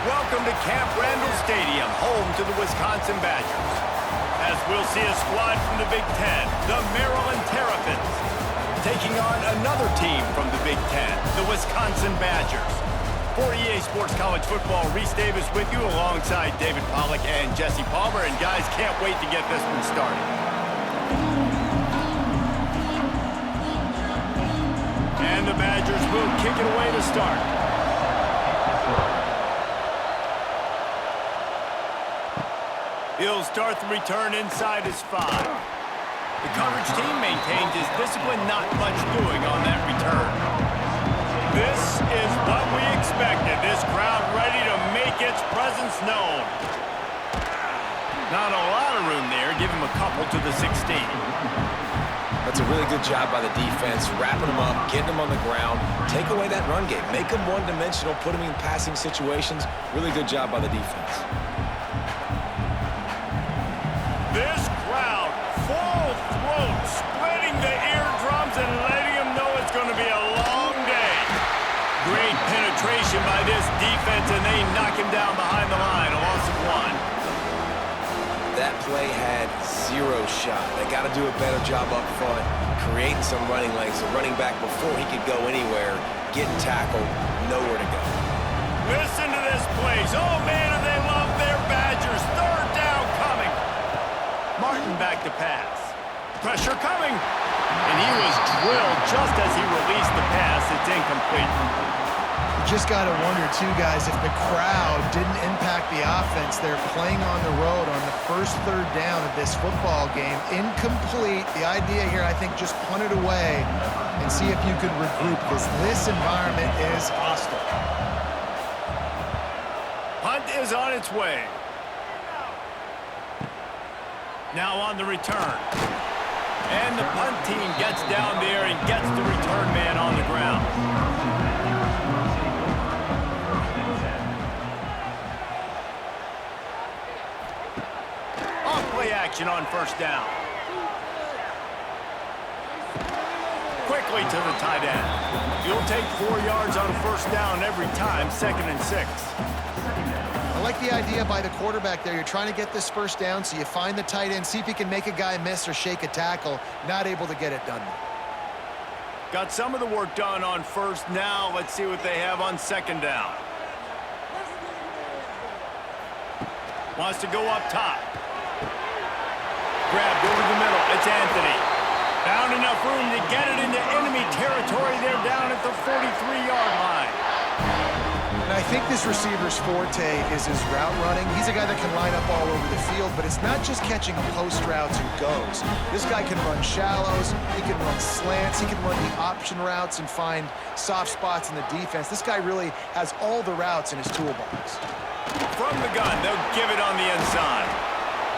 Welcome to Camp Randall Stadium, home to the Wisconsin Badgers. As we'll see a squad from the Big Ten, the Maryland Terrapins, taking on another team from the Big Ten, the Wisconsin Badgers. For EA Sports College Football, Reese Davis with you alongside David Pollack and Jesse Palmer. And guys, can't wait to get this one started. And the Badgers will kick it away to start. He'll start the return inside his 5. The coverage team maintains his discipline, not much doing on that return. This is what we expected. This crowd ready to make its presence known. Not a lot of room there. Give him a couple to the 16. That's a really good job by the defense, wrapping them up, getting them on the ground, take away that run game, make them one-dimensional, put them in passing situations. Really good job by the defense. This crowd, full throat, spreading the eardrums and letting them know it's going to be a long day. Great penetration by this defense, and they knock him down behind the line, a loss of 1. That play had 0 shot. They got to do a better job up front, creating some running lanes. The running back, before he could go anywhere, getting tackled, nowhere to go. Listen to this place. Oh, man, and they love their Badgers. Third down coming. Martin back to pass. Pressure coming. And he was drilled just as he released the pass. It's incomplete. You just got to wonder, too, guys, if the crowd didn't impact the offense. They're playing on the road on the first third down of this football game. Incomplete. The idea here, I think, just punt it away and see if you could regroup, because this environment is hostile. Punt is on its way. Now on the return. And the punt team gets down there and gets the return man on the ground. Off-play action on first down. Quickly to the tight end. You'll take 4 yards on first down every time, 2nd and 6. I like the idea by the quarterback there. You're trying to get this first down, so you find the tight end, see if he can make a guy miss or shake a tackle. Not able to get it done. Got some of the work done on first. Now let's see what they have on 2nd down. Wants to go up top. Grabbed over the middle. It's Anthony. Found enough room to get it into enemy territory. They're down at the 43-yard line. And I think this receiver's forte is his route running. He's a guy that can line up all over the field, but it's not just catching post routes and goes. This guy can run shallows, he can run slants, he can run the option routes and find soft spots in the defense. This guy really has all the routes in his toolbox. From the gun, they'll give it on the inside.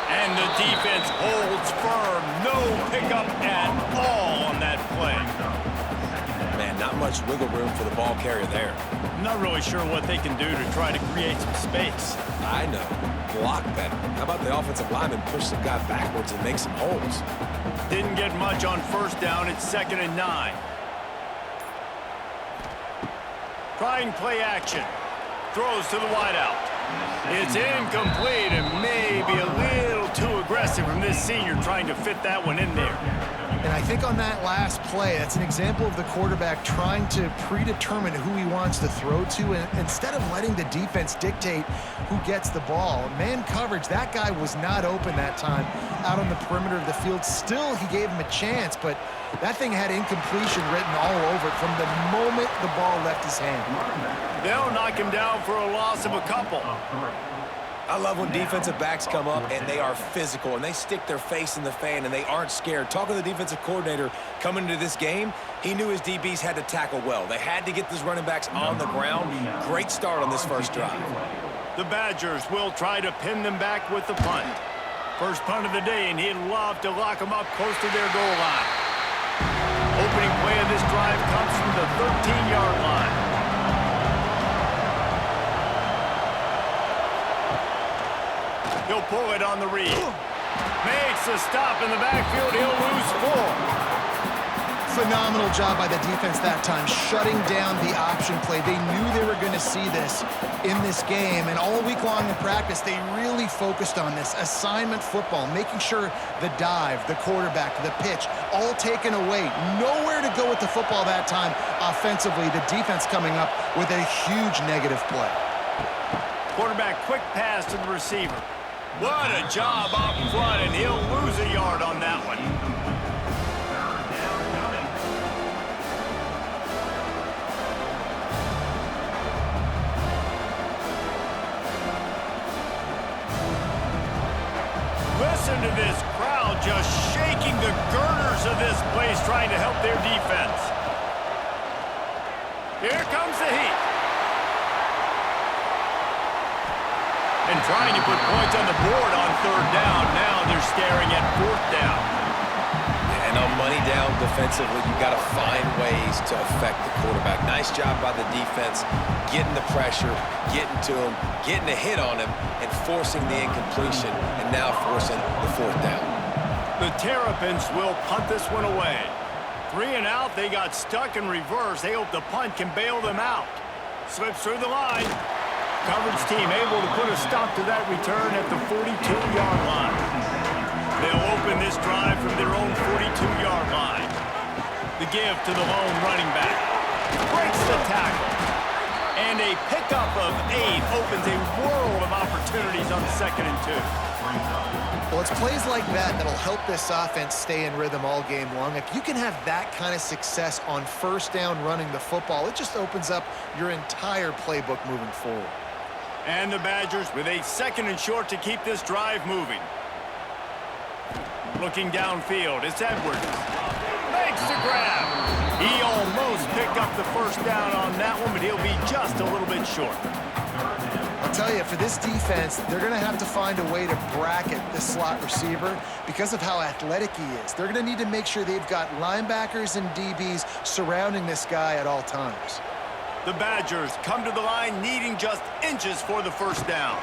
And the defense holds firm. No pickup at all on that play. Man, not much wiggle room for the ball carrier there. I'm not really sure what they can do to try to create some space. I know. Block better. How about the offensive lineman push some guy backwards and make some holes? Didn't get much on first down. It's 2nd and 9. Trying play action. Throws to the wideout. It's incomplete and maybe a little too aggressive from this senior trying to fit that one in there. And I think on that last play, that's an example of the quarterback trying to predetermine who he wants to throw to, and instead of letting the defense dictate who gets the ball. Man coverage, that guy was not open that time out on the perimeter of the field. Still, he gave him a chance, but that thing had incompletion written all over it from the moment the ball left his hand. They'll knock him down for a loss of a couple. I love when defensive backs come up and they are physical and they stick their face in the fan and they aren't scared. Talking to the defensive coordinator coming into this game, he knew his DBs had to tackle well. They had to get these running backs on the ground. Great start on this first drive. The Badgers will try to pin them back with the punt. First punt of the day, and he'd love to lock them up close to their goal line. Opening play of this drive comes from the 13-yard line. He'll pull it on the read. Makes a stop in the backfield. He'll lose 4. Phenomenal job by the defense that time, shutting down the option play. They knew they were going to see this in this game, and all week long in practice, they really focused on this assignment football, making sure the dive, the quarterback, the pitch, all taken away. Nowhere to go with the football that time offensively. The defense coming up with a huge negative play. Quarterback quick pass to the receiver. What a job up front, and he'll lose a yard on that one. Listen to this crowd just shaking the girders of this place, trying to help their defense. Here comes the heat. And trying to put points on the board on third down. Now they're staring at fourth down. And on money down defensively, you've got to find ways to affect the quarterback. Nice job by the defense, getting the pressure, getting to him, getting a hit on him, and forcing the incompletion, and now forcing the fourth down. The Terrapins will punt this one away. 3 and out, they got stuck in reverse. They hope the punt can bail them out. Slips through the line. Coverage team able to put a stop to that return at the 42-yard line. They'll open this drive from their own 42-yard line. The give to the lone running back. Breaks the tackle. And a pickup of 8 opens a world of opportunities on 2nd and 2. Well, it's plays like that that'll help this offense stay in rhythm all game long. If you can have that kind of success on first down running the football, it just opens up your entire playbook moving forward. And the Badgers with a 2nd and short to keep this drive moving. Looking downfield, it's Edwards. Makes the grab. He almost picked up the first down on that one, but he'll be just a little bit short. I'll tell you, for this defense, they're going to have to find a way to bracket this slot receiver because of how athletic he is. They're going to need to make sure they've got linebackers and DBs surrounding this guy at all times. The Badgers come to the line needing just inches for the first down.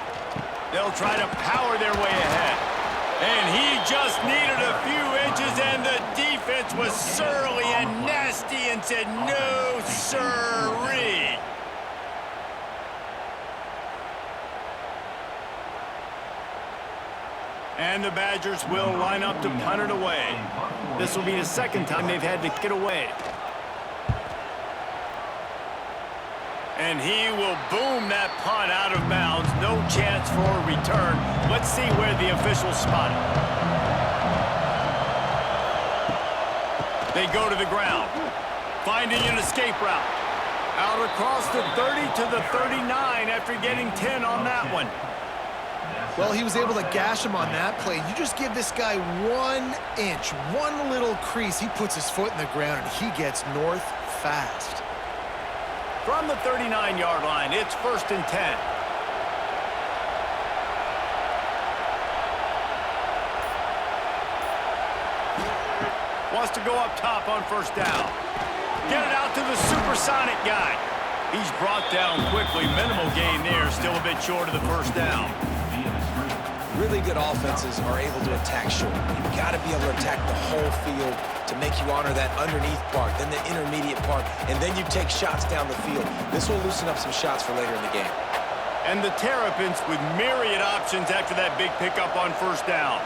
They'll try to power their way ahead. And he just needed a few inches, and the defense was surly and nasty and said, no, sirree. And the Badgers will line up to punt it away. This will be the 2nd time they've had to get away. And he will boom that punt out of bounds. No chance for a return. Let's see where the officials spot it. They go to the ground, finding an escape route. Out across the 30 to the 39 after getting 10 on that one. Well, he was able to gash him on that play. You just give this guy 1 inch, one little crease, he puts his foot in the ground, and he gets north fast. From the 39-yard line, it's 1st and 10. Wants to go up top on first down. Get it out to the supersonic guy. He's brought down quickly. Minimal gain there, still a bit short of the first down. Really good offenses are able to attack short. You've got to be able to attack the whole field to make you honor that underneath part, then the intermediate part, and then you take shots down the field. This will loosen up some shots for later in the game. And the Terrapins with myriad options after that big pickup on first down.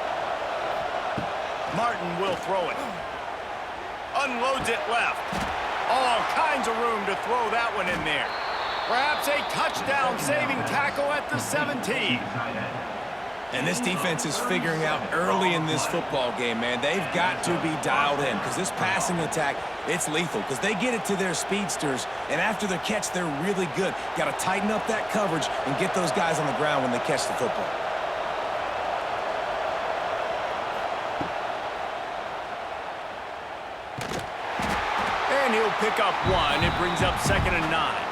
Martin will throw it. Unloads it left. All kinds of room to throw that one in there. Perhaps a touchdown-saving tackle at the 17. And this defense is figuring out early in this football game, man. They've got to be dialed in because this passing attack, it's lethal because they get it to their speedsters, and after the catch, they're really good. Got to tighten up that coverage and get those guys on the ground when they catch the football. And he'll pick up 1. It brings up 2nd and 9.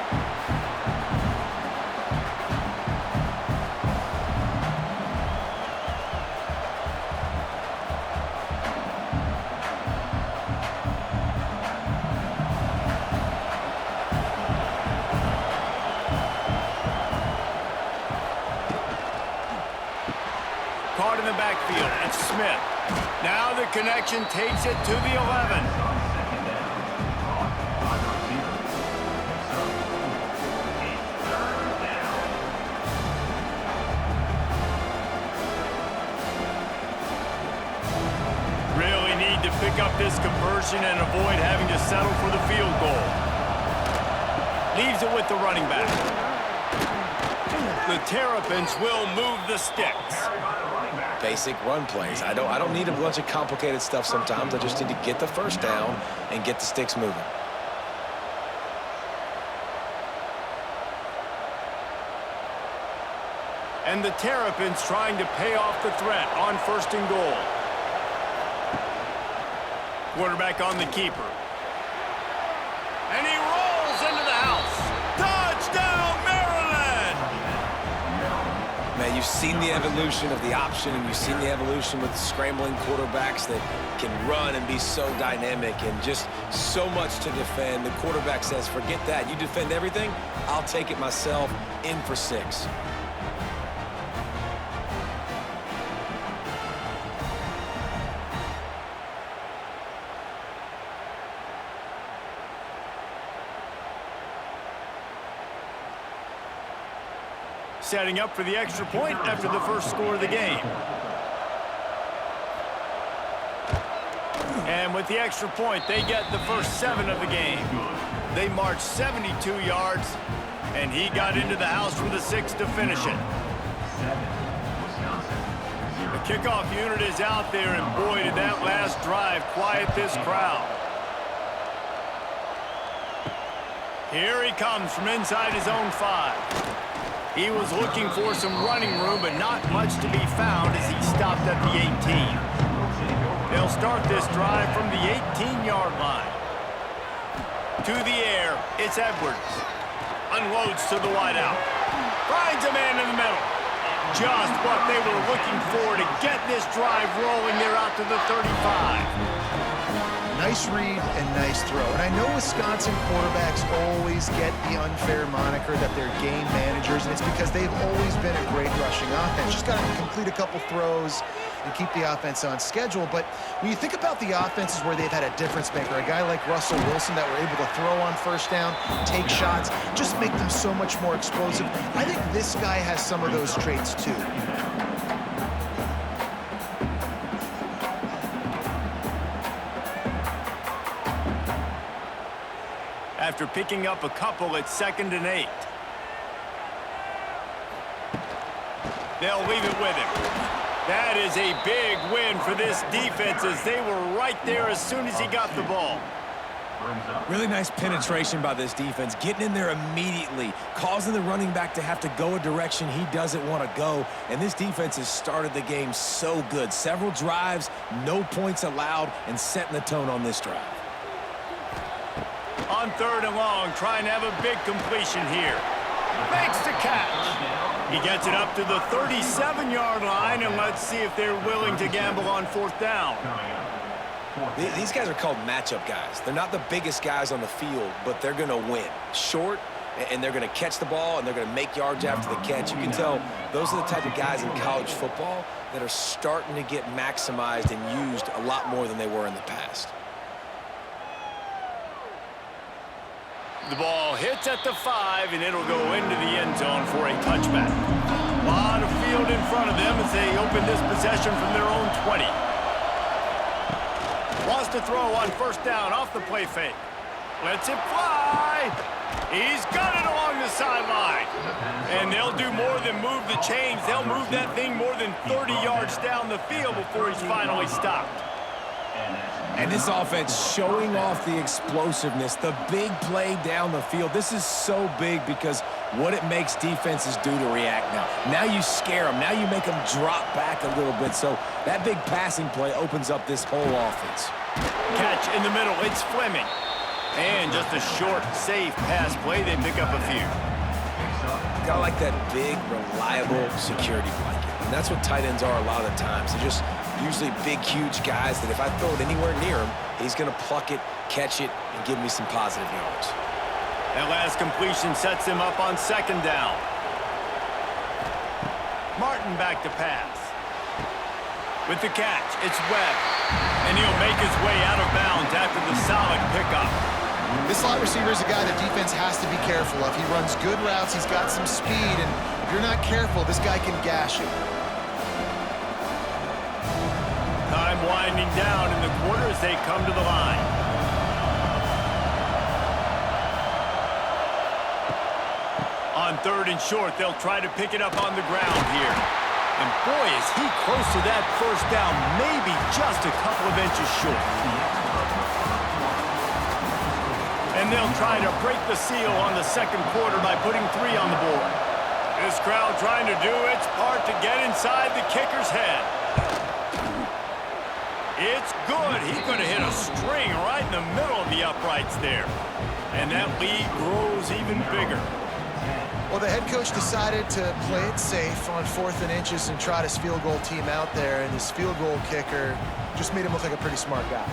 Caught in the backfield. It's Smith. Now the connection takes it to the 11. to pick up this conversion and avoid having to settle for the field goal. Leaves it with the running back. The Terrapins will move the sticks. Basic run plays. I don't need a bunch of complicated stuff sometimes. I just need to get the first down and get the sticks moving. And the Terrapins trying to pay off the threat on 1st and goal. Quarterback on the keeper. And he rolls into the house. Touchdown, Maryland! Man, you've seen the evolution of the option, and you've seen the evolution with the scrambling quarterbacks that can run and be so dynamic and just so much to defend. The quarterback says, forget that. You defend everything, I'll take it myself. In for 6. Setting up for the extra point after the first score of the game. And with the extra point, they get the first 7 of the game. They marched 72 yards, and he got into the house from the 6 to finish it. The kickoff unit is out there, and boy, did that last drive quiet this crowd. Here he comes from inside his own 5. He was looking for some running room, but not much to be found as he stopped at the 18. They'll start this drive from the 18-yard line. To the air, it's Edwards. Unloads to the wideout. Finds a man in the middle. Just what they were looking for to get this drive rolling. They're out to the 35. Nice read and nice throw. And I know Wisconsin quarterbacks always get the unfair moniker that they're game managers, and it's because they've always been a great rushing offense. Just got to complete a couple throws and keep the offense on schedule. But when you think about the offenses where they've had a difference maker, a guy like Russell Wilson that were able to throw on 1st down, take shots, just make them so much more explosive. I think this guy has some of those traits too. After picking up a couple at 2nd and 8. They'll leave it with him. That is a big win for this defense as they were right there as soon as he got the ball. Really nice penetration by this defense, getting in there immediately, causing the running back to have to go a direction he doesn't want to go. And this defense has started the game so good. Several drives, no points allowed, and setting the tone on this drive. On 3rd and long, trying to have a big completion here. Makes the catch. He gets it up to the 37-yard line, and let's see if they're willing to gamble on 4th down. These guys are called matchup guys. They're not the biggest guys on the field, but they're going to win. Short, and they're going to catch the ball, and they're going to make yards after the catch. You can tell those are the type of guys in college football that are starting to get maximized and used a lot more than they were in the past. The ball hits at the 5, and it'll go into the end zone for a touchback. A lot of field in front of them as they open this possession from their own 20. Wants to throw on 1st down off the play fake. Lets it fly. He's got it along the sideline. And they'll do more than move the chains. They'll move that thing more than 30 yards down the field before he's finally stopped. And this offense showing off the explosiveness, the big play down the field. This is so big because what it makes defenses do to react now. Now you scare them. Now you make them drop back a little bit. So that big passing play opens up this whole offense. Catch in the middle. It's Fleming. And just a short, safe pass play. They pick up a few. Got like that big, reliable security blanket. And that's what tight ends are a lot of the times. They're just usually big, huge guys that if I throw it anywhere near him, he's going to pluck it, catch it, and give me some positive yards. That last completion sets him up on 2nd down. Martin back to pass. With the catch, it's Webb. And he'll make his way out of bounds after the solid pickup. This slot receiver is a guy that defense has to be careful of. He runs good routes, he's got some speed, and if you're not careful, this guy can gash you. Time Time winding down in the quarter as they come to the line. On 3rd and short, they'll try to pick it up on the ground here. And boy, is he close to that first down, maybe just a couple of inches short. And they'll try to break the seal on the second quarter by putting 3 on the board. This crowd trying to do its part to get inside the kicker's head. It's good. He's going to hit a string right in the middle of the uprights there. And that lead grows even bigger. Well, the head coach decided to play it safe on 4th and inches and trot his field goal team out there, and his field goal kicker just made him look like a pretty smart guy.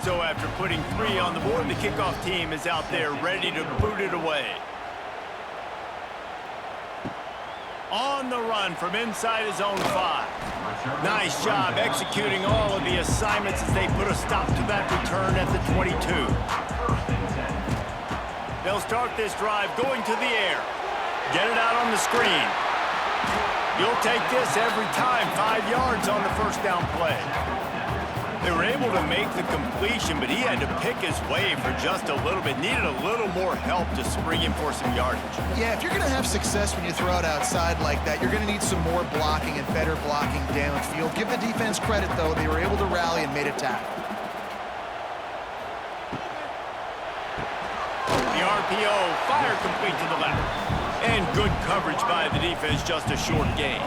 So after putting 3 on the board, the kickoff team is out there ready to boot it away. On the run from inside his own 5. Nice job executing all of the assignments as they put a stop to that return at the 22. They'll start this drive going to the air. Get it out on the screen. You'll take this every time. 5 yards on the first down play. They were able to make the completion, but he had to pick his way for just a little bit. Needed a little more help to spring him for some yardage. Yeah, if you're going to have success when you throw it outside like that, you're going to need some more blocking and better blocking downfield. Give the defense credit, though. They were able to rally and made a tackle. The RPO, fire complete to the left. And good coverage by the defense, just a short gain.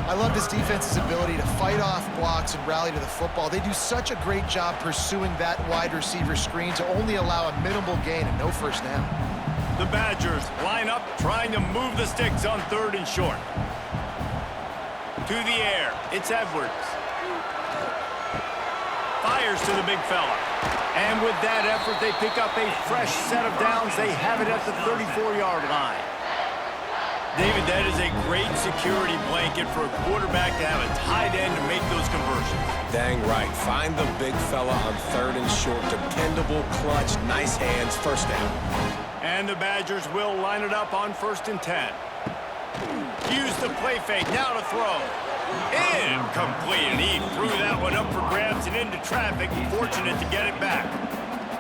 I love this defense's ability to fight off blocks and rally to the football. They do such a great job pursuing that wide receiver screen to only allow a minimal gain and no first down. The Badgers line up, trying to move the sticks on 3rd and short. To the air, it's Edwards. Fires to the big fella. And with that effort, they pick up a fresh set of downs. They have it at the 34-yard line. David, that is a great security blanket for a quarterback to have a tight end to make those conversions. Dang right. Find the big fella on 3rd and short. Dependable, clutch, nice hands, first down. And the Badgers will line it up on 1st and 10. Use the play fake, now to throw. Incomplete, and he threw that one up for grabs and into traffic. Fortunate to get it back.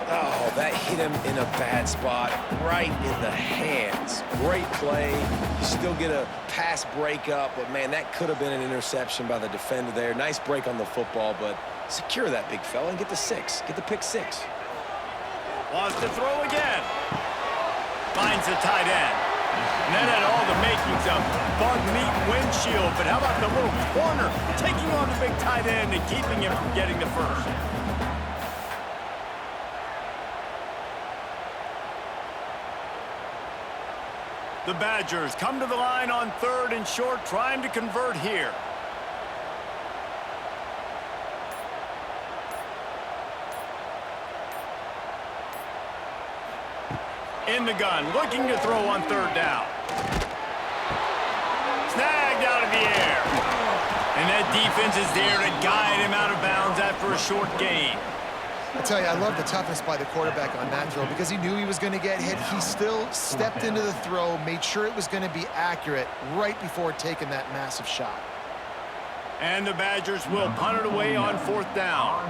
Oh, that hit him in a bad spot, right in the hands. Great play. You still get a pass breakup, but, man, that could have been an interception by the defender there. Nice break on the football, but secure that big fella and get the 6. Get the pick 6. Wants to throw again. Finds the tight end. And that had all the makings of bug meat windshield, but how about the little corner taking on the big tight end and keeping him from getting the first? The Badgers come to the line on 3rd and short, trying to convert here. In the gun, looking to throw on 3rd down. Snagged out of the air. And that defense is there to guide him out of bounds after a short gain. I tell you, I love the toughness by the quarterback on that throw because he knew he was going to get hit. He still stepped into the throw, made sure it was going to be accurate right before taking that massive shot. And the Badgers will punt it away on 4th down.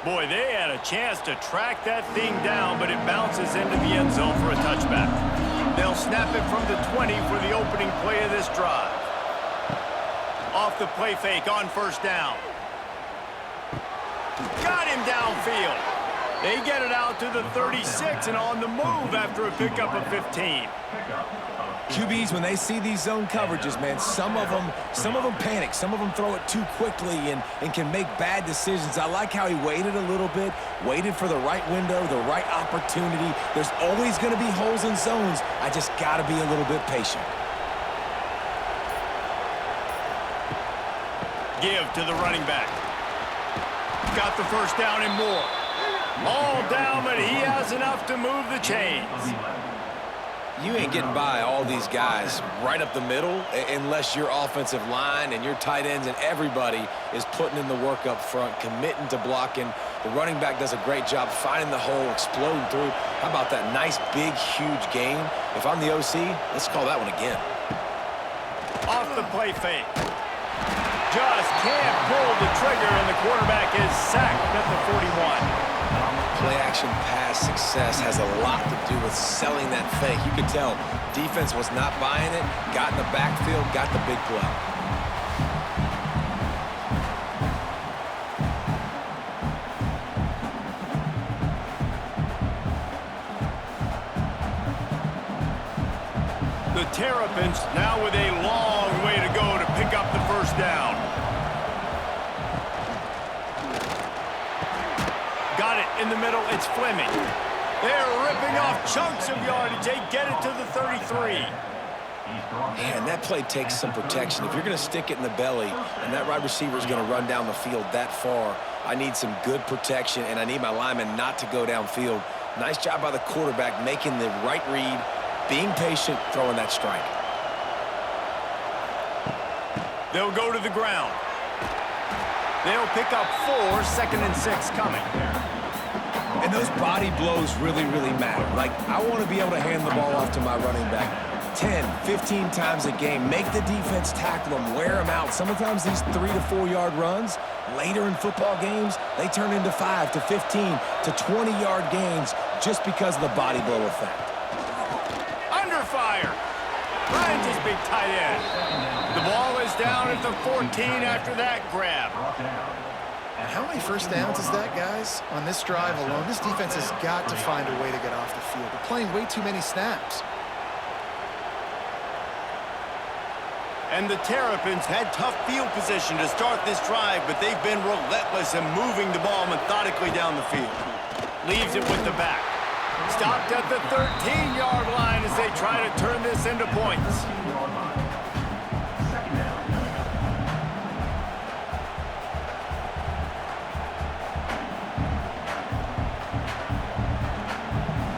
Boy, they had a chance to track that thing down, but it bounces into the end zone for a touchback. They'll snap it from the 20 for the opening play of this drive. Off the play fake on 1st down. Got him downfield. They get it out to the 36 and on the move after a pickup of 15. QBs, when they see these zone coverages, man, some of them panic. Some of them throw it too quickly and can make bad decisions. I like how he waited a little bit, waited for the right window, the right opportunity. There's always going to be holes in zones. I just got to be a little bit patient. Give to the running back. Got the first down and more. All down, but he has enough to move the chains. You ain't getting by all these guys right up the middle unless your offensive line and your tight ends and everybody is putting in the work up front, committing to blocking. The running back does a great job finding the hole, exploding through. How about that nice, big, huge gain? If I'm the OC, let's call that one again. Off the play fake. Just can't pull the trigger, and the quarterback is sacked at the 41. Play-action pass success has a lot to do with selling that fake. You could tell defense was not buying it, got in the backfield, got the big play. The Terrapins now with a long way to go to pick up the first down. Got it in the middle. It's Fleming. They're ripping off chunks of yardage. They get it to the 33. Man, that play takes some protection. If you're going to stick it in the belly and that wide receiver is going to run down the field that far, I need some good protection, and I need my lineman not to go downfield. Nice job by the quarterback making the right read, being patient, throwing that strike. They'll go to the ground. They'll pick up 4, 2nd and 6 coming. And those body blows really, really matter. Like, I want to be able to hand the ball off to my running back 10, 15 times a game. Make the defense tackle them, wear them out. Sometimes these 3 to 4 yard runs, later in football games, they turn into 5 to 15 to 20 yard gains just because of the body blow effect. Under fire. Finds his big tight end. The ball is down at the 14 after that grab. And how many first downs is that, guys? On this drive alone, this defense has got to find a way to get off the field. They're playing way too many snaps. And the Terrapins had tough field position to start this drive, but they've been relentless in moving the ball methodically down the field. Leaves it with the back. Stopped at the 13-yard line as they try to turn this into points.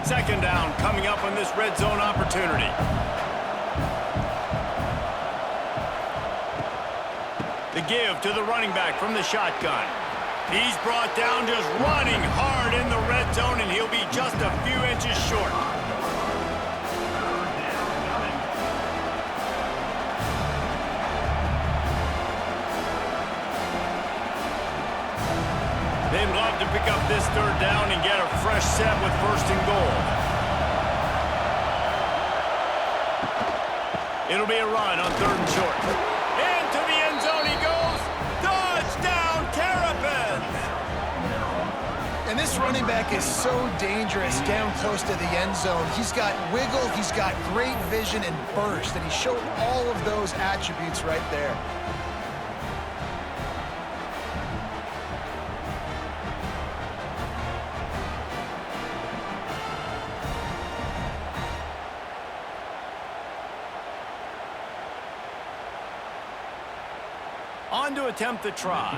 Second down coming up on this red zone opportunity. The give to the running back from the shotgun. He's brought down just running hard in the red zone, and he'll be just a few inches short. They'd love to pick up this third down and get a fresh set with 1st and goal. It'll be a run on 3rd and short. Into the end zone he goes. Touchdown, Terrapins! And this running back is so dangerous down close to the end zone. He's got wiggle, he's got great vision and burst, and he showed all of those attributes right there. On to attempt the try.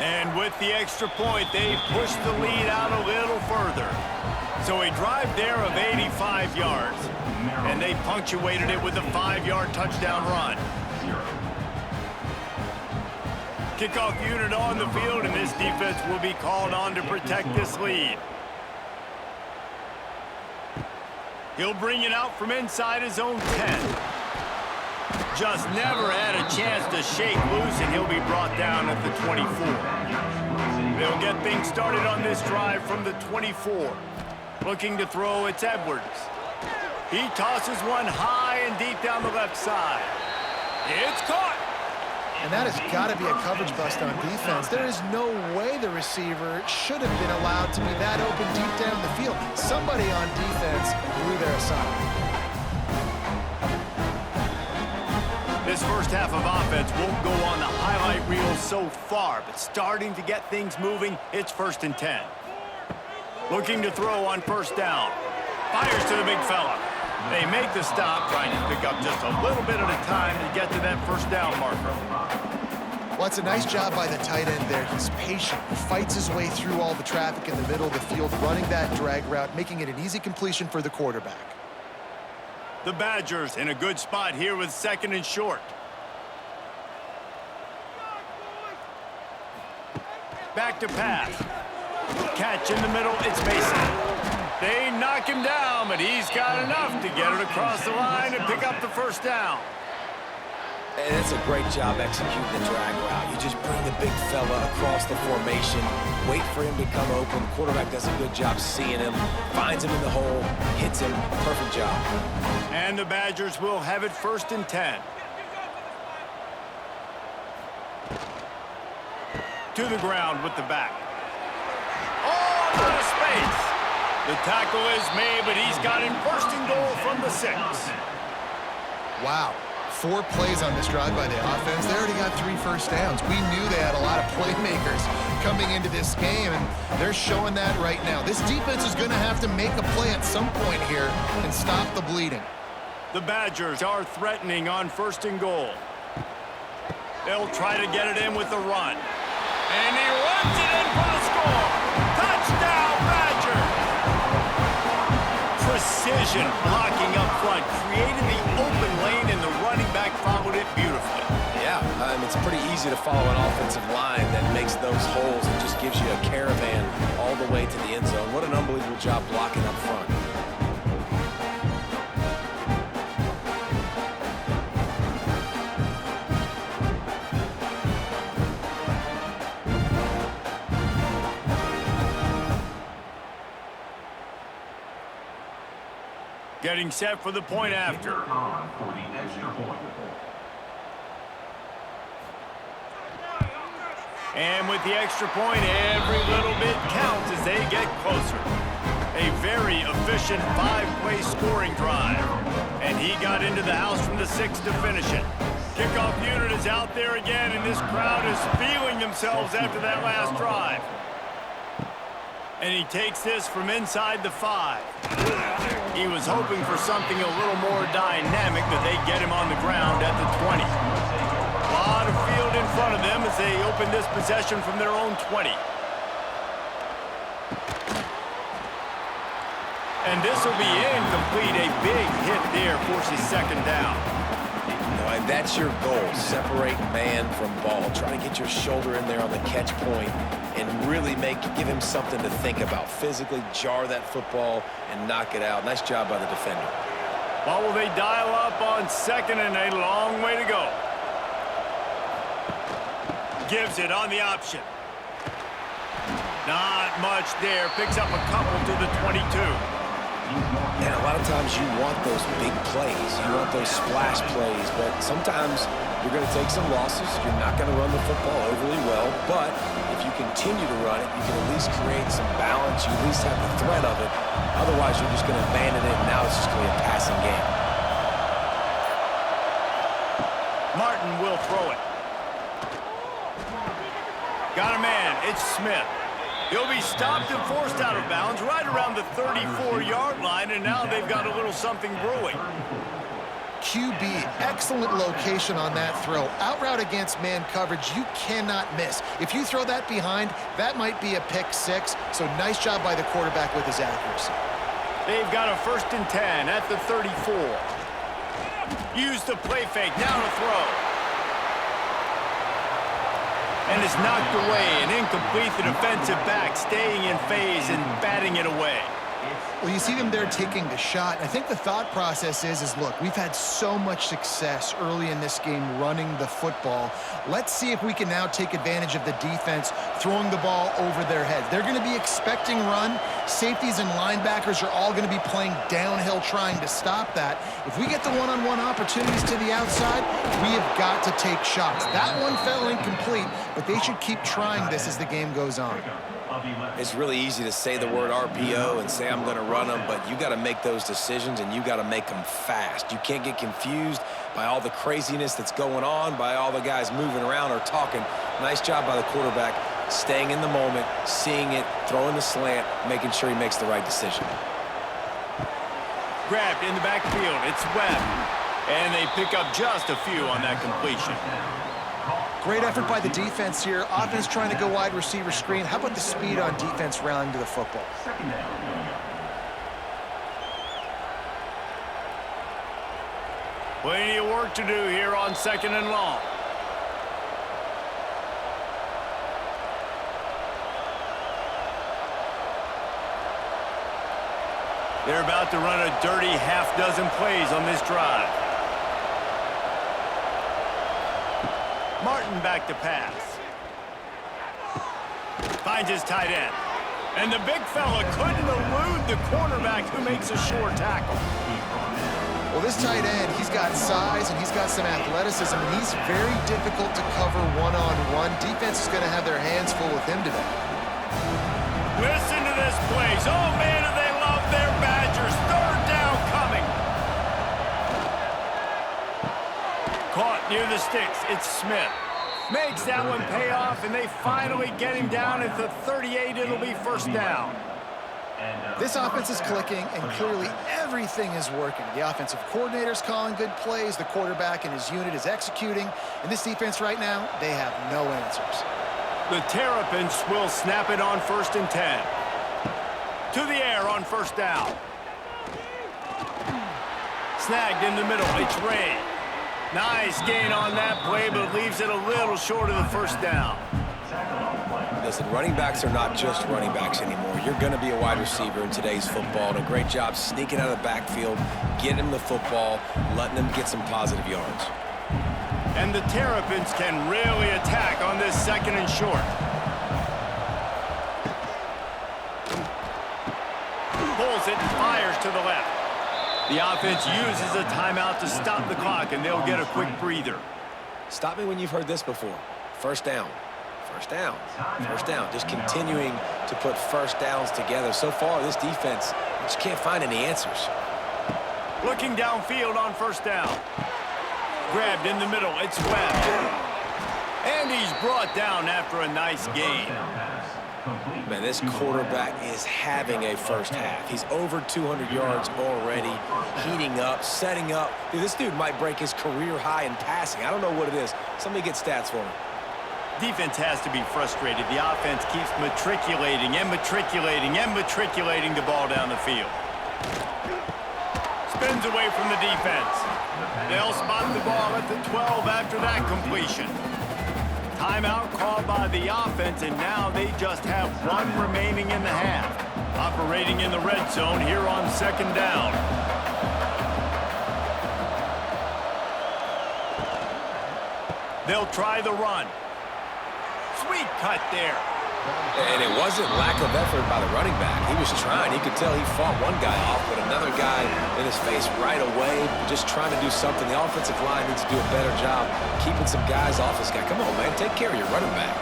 And with the extra point, they've pushed the lead out a little further. So a drive there of 85 yards. And they punctuated it with a 5-yard touchdown run. Kickoff unit on the field, and this defense will be called on to protect this lead. He'll bring it out from inside his own 10. Just never had a chance to shake loose, and he'll be brought down at the 24. They'll get things started on this drive from the 24. Looking to throw, it's Edwards. He tosses one high and deep down the left side. It's caught. And that has got to be a coverage bust on defense. There is no way the receiver should have been allowed to be that open deep down the field. Somebody on defense blew their assignment. This first half of offense won't go on the highlight reel so far, but starting to get things moving, it's 1st and 10. Looking to throw on 1st down. Fires to the big fella. They make the stop, trying to pick up just a little bit at a time to get to that 1st down marker. Well, it's a nice job by the tight end there. He's patient. He fights his way through all the traffic in the middle of the field, running that drag route, making it an easy completion for the quarterback. The Badgers in a good spot here with 2nd and short. Back to pass. Catch in the middle, it's Mason. They knock him down, but he's got enough to get it across the line and pick up the first down. And it's a great job executing the drag route. You just bring the big fella across the formation, wait for him to come open. Quarterback does a good job seeing him, finds him in the hole, hits him. Perfect job. And the Badgers will have it 1st and 10. To the ground with the back. Oh, what a space. The tackle is made, but he's got it 1st and goal from the 6. Wow. 4 plays on this drive by the offense. They already got 3 first downs. We knew they had a lot of playmakers coming into this game, and they're showing that right now. This defense is going to have to make a play at some point here and stop the bleeding. The Badgers are threatening on 1st and goal. They'll try to get it in with the run. And he runs it in for the score. Touchdown, Badgers! Precision blocking up front, created the open lane, and the running back followed it beautifully. Yeah, it's pretty easy to follow an offensive line that makes those holes and just gives you a caravan all the way to the end zone. What an unbelievable job blocking up front. Getting set for the point after. And with the extra point, every little bit counts as they get closer. A very efficient 5-play scoring drive. And he got into the house from the 6 to finish it. Kickoff unit is out there again, and this crowd is feeling themselves after that last drive. And he takes this from inside the 5. He was hoping for something a little more dynamic, but they get him on the ground at the 20. A lot of field in front of them as they open this possession from their own 20. And this will be incomplete. A big hit there forces 2nd down. And that's your goal. Separate man from ball. Try to get your shoulder in there on the catch point and really give him something to think about. Physically jar that football and knock it out. Nice job by the defender. Well, will they dial up on 2nd and a long way to go? Gives it on the option. Not much there. Picks up a couple to the 22. And a lot of times you want those big plays. You want those splash plays, but sometimes you're going to take some losses. You're not going to run the football overly well, but if you continue to run it, you can at least create some balance. You at least have the threat of it. Otherwise, you're just going to abandon it, and now it's just going to be a passing game. Martin will throw it. Got a man. It's Smith. He'll be stopped and forced out of bounds right around the 34-yard line, and now they've got a little something brewing. QB, excellent location on that throw. Out route against man coverage, you cannot miss. If you throw that behind, that might be a pick 6. So nice job by the quarterback with his accuracy. They've got a 1st and 10 at the 34. Use the play fake, now to throw. And it's knocked away and incomplete. The defensive back staying in phase and batting it away. Well, you see them there taking the shot. I think the thought process is look, we've had so much success early in this game running the football. Let's see if we can now take advantage of the defense throwing the ball over their heads. They're going to be expecting run. Safeties and linebackers are all going to be playing downhill trying to stop that. If we get the one-on-one opportunities to the outside, we have got to take shots. That one fell incomplete, but they should keep trying this as the game goes on. It's really easy to say the word RPO and say I'm going to run them, but you got to make those decisions and you got to make them fast. You can't get confused by all the craziness that's going on, by all the guys moving around or talking. Nice job by the quarterback, staying in the moment, seeing it, throwing the slant, making sure he makes the right decision. Grabbed in the backfield, it's Webb, and they pick up just a few on that completion. Great effort by the defense here. Offense trying to go wide receiver screen. How about the speed on defense rallying to the football? Plenty of work to do here on 2nd and long. They're about to run a dirty half-dozen plays on this drive. Martin back to pass. Finds his tight end. And the big fella couldn't elude the cornerback who makes a sure tackle. Well, this tight end, he's got size and he's got some athleticism, and he's very difficult to cover one-on-one. Defense is going to have their hands full with him today. Listen to this place. Oh, man, do they love their Badgers. 3rd down coming. Caught near the sticks. It's Smith. Makes that one pay off, and they finally get him down at the 38. It'll be 1st down. This offense is clicking, and clearly everything is working. The offensive coordinator's calling good plays. The quarterback and his unit is executing. And this defense right now, they have no answers. The Terrapins will snap it on 1st and 10. To the air on 1st down. Snagged in the middle. It's Ray. Nice gain on that play, but leaves it a little short of the 1st down. Listen, running backs are not just running backs anymore. You're going to be a wide receiver in today's football. And a great job sneaking out of the backfield, getting him the football, letting him get some positive yards. And the Terrapins can really attack on this 2nd and short. Pulls it and fires to the left. The offense uses a timeout to stop the clock, and they'll get a quick breather. Stop me when you've heard this before. 1st down. 1st down. 1st down. Just continuing to put 1st downs together. So far, this defense just can't find any answers. Looking downfield on 1st down. Grabbed in the middle. It's Webb. And he's brought down after a nice gain. Man, this quarterback is having a 1st half. He's over 200 yards already, heating up, setting up. Dude, this dude might break his career high in passing. I don't know what it is. Somebody get stats for him. Defense has to be frustrated. The offense keeps matriculating and matriculating and matriculating the ball down the field. Spins away from the defense. They'll spot the ball at the 12 after that completion. Timeout called by the offense, and now they just have 1 remaining in the half. Operating in the red zone here on 2nd down. They'll try the run. Sweet cut there. And it wasn't lack of effort by the running back. He was trying. You could tell he fought one guy off, but another guy in his face right away, just trying to do something. The offensive line needs to do a better job keeping some guys off this guy. Come on, man. Take care of your running back.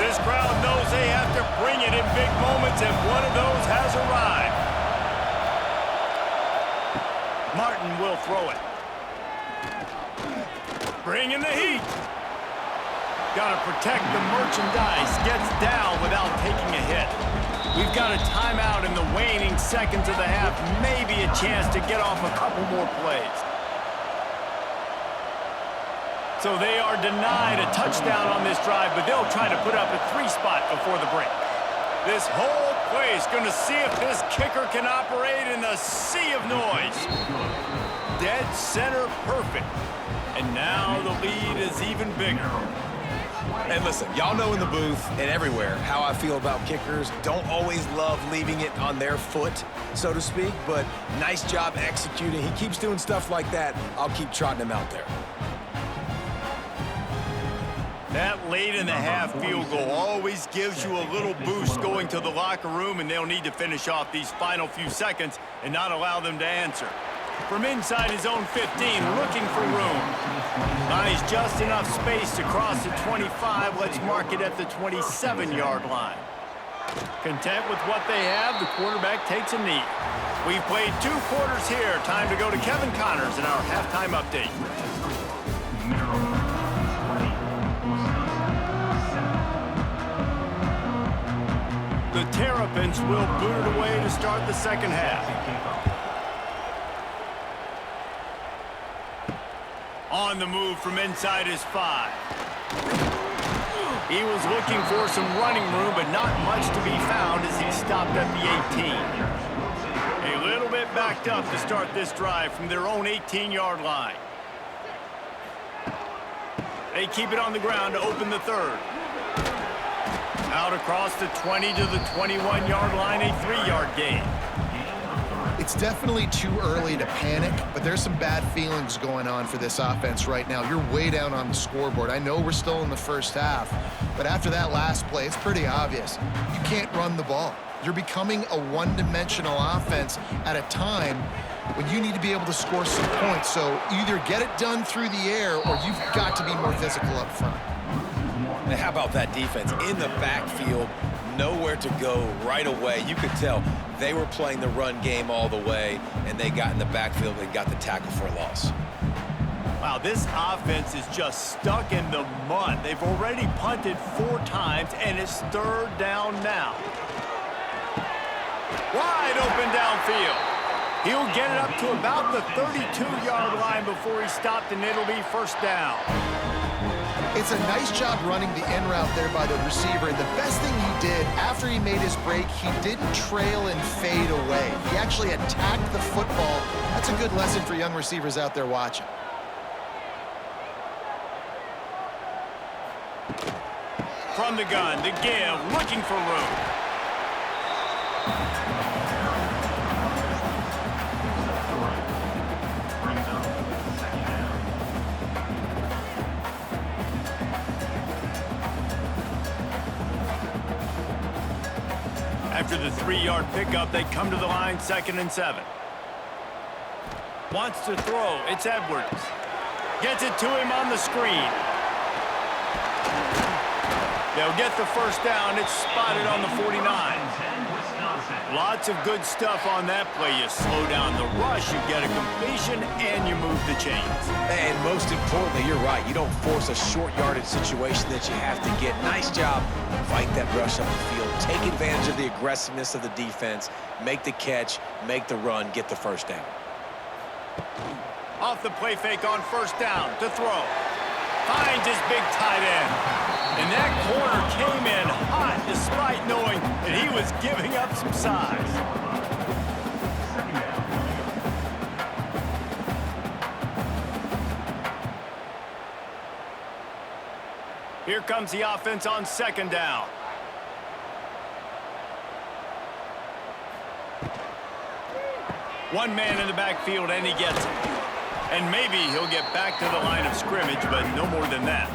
This crowd knows they have to bring it in big moments, and one of those has arrived. Martin will throw it. Bring in the heat. Got to protect the merchandise. Gets down without taking a hit. We've got a timeout in the waning seconds of the half. Maybe a chance to get off a couple more plays. So they are denied a touchdown on this drive, but they'll try to put up a 3 spot before the break. This whole place going to see if this kicker can operate in the sea of noise. Dead center perfect. And now the lead is even bigger. And listen, y'all know in the booth and everywhere how I feel about kickers. Don't always love leaving it on their foot, so to speak, but nice job executing. He keeps doing stuff like that. I'll keep trotting him out there. That late in the half field goal always gives you a little boost going to the locker room, and they'll need to finish off these final few seconds and not allow them to answer. From inside his own 15, looking for room. Finds just enough space to cross the 25. Let's mark it at the 27-yard line. Content with what they have, the quarterback takes a knee. We've played 2 quarters here. Time to go to Kevin Connors in our halftime update. The Terrapins will boot it away to start the 2nd half. On the move from inside his 5. He was looking for some running room, but not much to be found as he stopped at the 18. A little bit backed up to start this drive from their own 18-yard line. They keep it on the ground to open the third. Out across the 20 to the 21-yard line, a 3-yard gain. It's definitely too early to panic, but there's some bad feelings going on for this offense right now. You're way down on the scoreboard. I know we're still in the first half, but after that last play, it's pretty obvious. You can't run the ball. You're becoming a one-dimensional offense at a time when you need to be able to score some points. So either get it done through the air or you've got to be more physical up front. Now, how about that defense in the backfield? Nowhere to go right away. You could tell they were playing the run game all the way, and they got in the backfield and got the tackle for a loss. Wow, this offense is just stuck in the mud. They've already punted 4 times, and it's 3rd down now. Wide open downfield. He'll get it up to about the 32-yard line before he stopped, and it'll be 1st down. It's a nice job running the in route there by the receiver. And the best thing he did after he made his break, he didn't trail and fade away. He actually attacked the football. That's a good lesson for young receivers out there watching. From the gun, the give, looking for room. After the 3-yard pickup, they come to the line, 2nd and 7. Wants to throw. It's Edwards. Gets it to him on the screen. They'll get the 1st down. It's spotted on the 49. Lots of good stuff on that play. You slow down the rush, you get a completion, and you move the chains. And most importantly, you're right. You don't force a short yardage situation that you have to get. Nice job. Fight that rush up the field. Take advantage of the aggressiveness of the defense. Make the catch, make the run, get the 1st down. Off the play fake on 1st down to throw. Finds his big tight end. And that corner came in hot despite knowing that he was giving up some size. Here comes the offense on 2nd down. One man in the backfield, and he gets it. And maybe he'll get back to the line of scrimmage, but no more than that.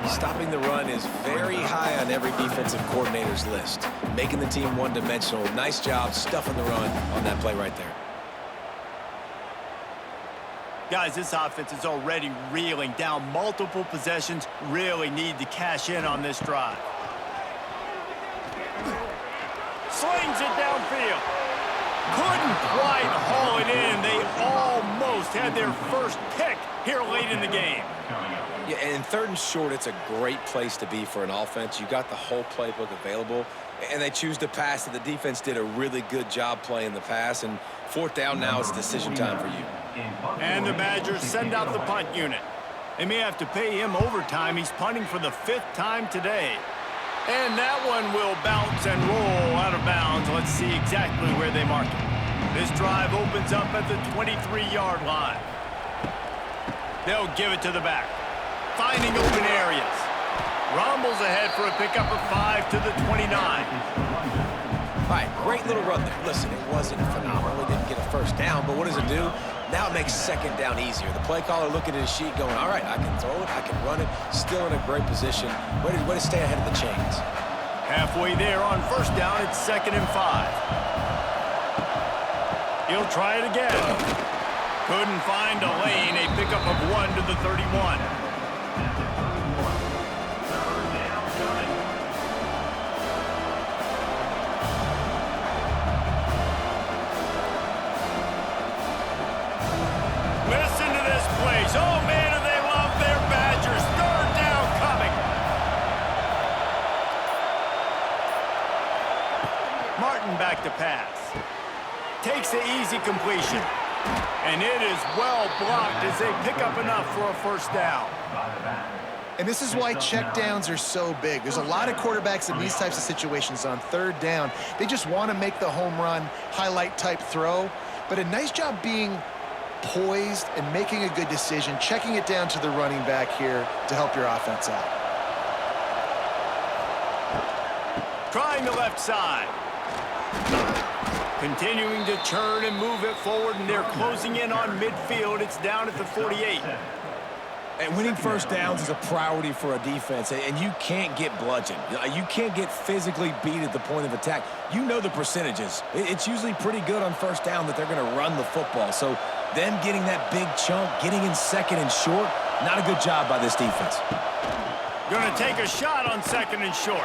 Stopping the run is very high on every defensive coordinator's list. Making the team one-dimensional. Nice job stuffing the run on that play right there. Guys, this offense is already reeling down multiple possessions. Really need to cash in on this drive. Slings it downfield. Couldn't quite haul it in. They almost had their first pick here late in the game. Yeah, and 3rd and short, it's a great place to be for an offense. You got the whole playbook available, and they choose to pass. And the defense did a really good job playing the pass. And 4th down now, it's decision time for you. And the Badgers send out the punt unit. They may have to pay him overtime. He's punting for the 5th time today. And that one will bounce and roll out of bounds. Let's see exactly where they mark it. This drive opens up at the 23-yard line. They'll give it to the back. Finding open areas. Rumbles ahead for a pickup of 5 to the 29. All right, great little run there. Listen, it wasn't phenomenal. It didn't get a 1st down, but what does it do? Now it makes 2nd down easier. The play caller looking at his sheet going, all right, I can throw it, I can run it, still in a great position. Way to stay ahead of the chains. Halfway there on 1st down, it's 2nd and 5. He'll try it again. Couldn't find a lane, a pickup of 1 to the 31. Listen to this place. Oh, man, do they love their Badgers. 3rd down coming. Martin back to pass. Takes the easy completion. And it is well blocked as they pick up enough for a first down. And this is why checkdowns are so big. There's a lot of quarterbacks in these types of situations on third down. They just want to make the home run, highlight type throw. But a nice job being poised and making a good decision, checking it down to the running back here to help your offense out. Trying the left side. Continuing to churn and move it forward, and they're closing in on midfield. It's down at the 48. And winning first downs is a priority for a defense, and you can't get bludgeoned. You can't get physically beat at the point of attack. You know the percentages. It's usually pretty good on first down that they're going to run the football. So them getting that big chunk, getting in second and short, not a good job by this defense. Going to take a shot on second and short.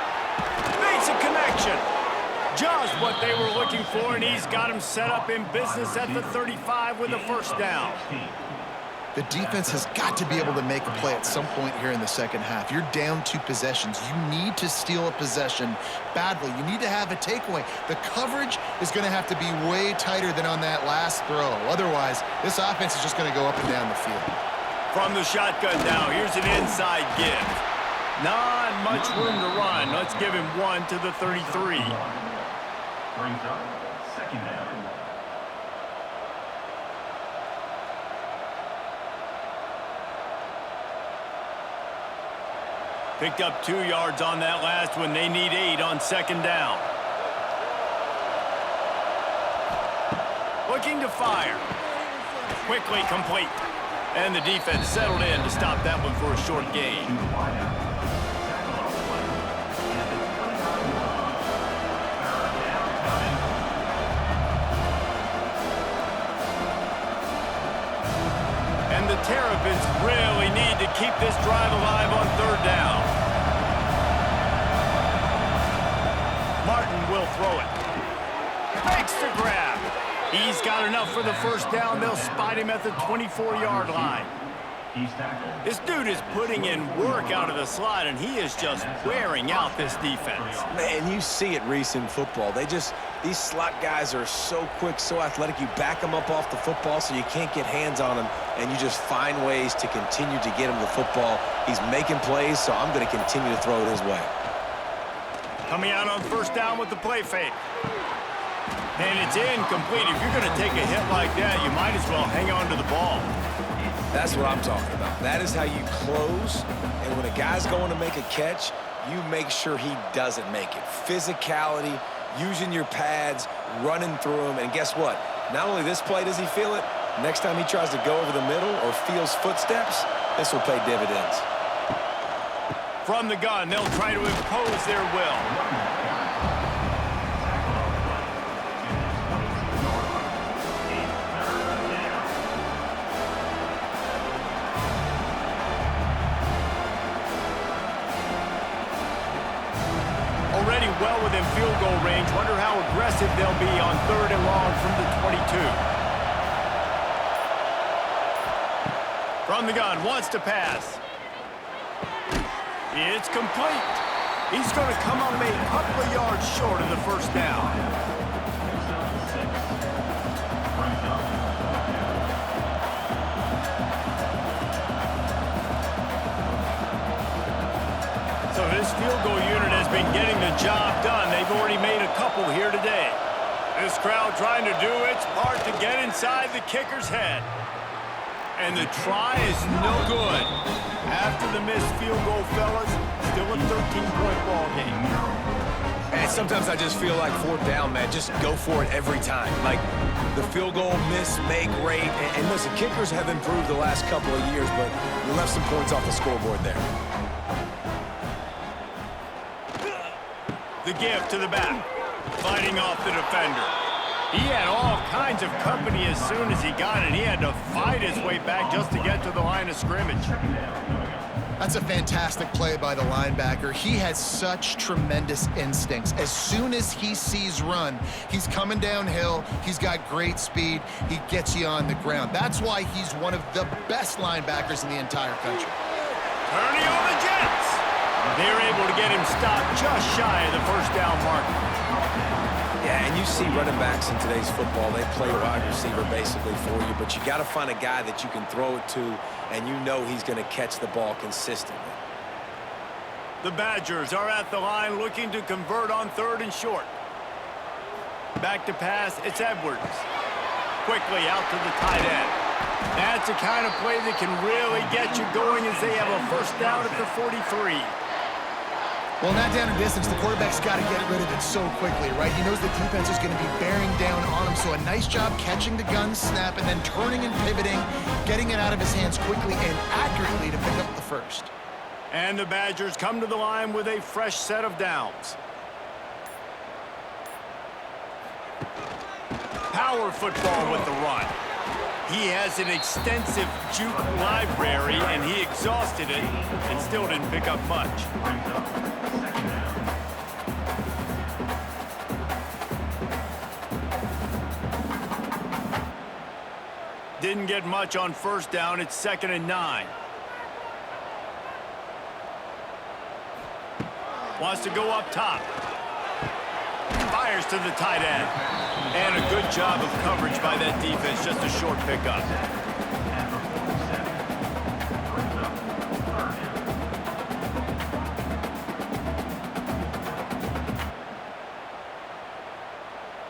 Makes a connection. Just what they were looking for, and he's got him set up in business at the 35 with a first down. The defense has got to be able to make a play at some point here in the second half. You're down 2 possessions. You need to steal a possession badly. You need to have a takeaway. The coverage is going to have to be way tighter than on that last throw. Otherwise, this offense is just going to go up and down the field. From the shotgun now, here's an inside give. Not much room to run. Let's give him 1 to the 33. Brings up second down. Picked up 2 yards on that last one. They need 8 on second down. Looking to fire. Quickly complete. And the defense settled in to stop that one for a short gain. And the Terrapins really need to keep this drive alive on third down. Martin will throw it. Makes the grab. He's got enough for the first down. They'll spot him at the 24-yard line. This dude is putting in work out of the slot, and he is just wearing out this defense. Man, you see it, Reese, in football. These slot guys are so quick, so athletic. You back them up off the football so you can't get hands on them, and you just find ways to continue to get him the football. He's making plays, so I'm going to continue to throw it his way. Coming out on first down with the play fake. And it's incomplete. If you're going to take a hit like that, you might as well hang on to the ball. That's what I'm talking about. That is how you close, and when a guy's going to make a catch, you make sure he doesn't make it. Physicality, using your pads, running through him, and guess what? Not only this play does he feel it, next time he tries to go over the middle or feels footsteps, this will pay dividends. From the gun, they'll try to impose their will. Already well within field goal range. Wonder how aggressive they'll be on third and long from the 22. From the gun, wants to pass. It's complete. He's going to come up a couple of yards short of the first down. So this field goal unit has been getting the job done. They've already made a couple here today. This crowd trying to do its part to get inside the kicker's head. And the try is no good. After the missed field goal, fellas, still a 13-point ball game. And sometimes I just feel like fourth down, man, just go for it every time. Like the field goal miss, make rate. And listen, kickers have improved the last couple of years, but you left some points off the scoreboard there. The give to the back, fighting off the defender. He had all kinds of company as soon as he got it. He had to fight his way back just to get to the line of scrimmage. That's a fantastic play by the linebacker. He has such tremendous instincts. As soon as he sees run, he's coming downhill. He's got great speed. He gets you on the ground. That's why he's one of the best linebackers in the entire country. Turning on the Jets. They're able to get him stopped just shy of the first down marker. Yeah, and you see running backs in today's football, they play wide receiver basically for you, but you got to find a guy that you can throw it to, and you know he's going to catch the ball consistently. The Badgers are at the line looking to convert on 3rd and short. Back to pass, it's Edwards. Quickly out to the tight end. That's the kind of play that can really get you going as they have a first down at the 43. Well, not down in distance, the quarterback's got to get rid of it so quickly, right? He knows the defense is going to be bearing down on him, so a nice job catching the gun snap and then turning and pivoting, getting it out of his hands quickly and accurately to pick up the first. And the Badgers come to the line with a fresh set of downs. Power football with the run. He has an extensive juke library, and he exhausted it and still didn't pick up much. Brings up second down. Didn't get much on first down. It's 2nd and 9. Wants to go up top. Fires to the tight end. And a good job of coverage by that defense. Just a short pickup.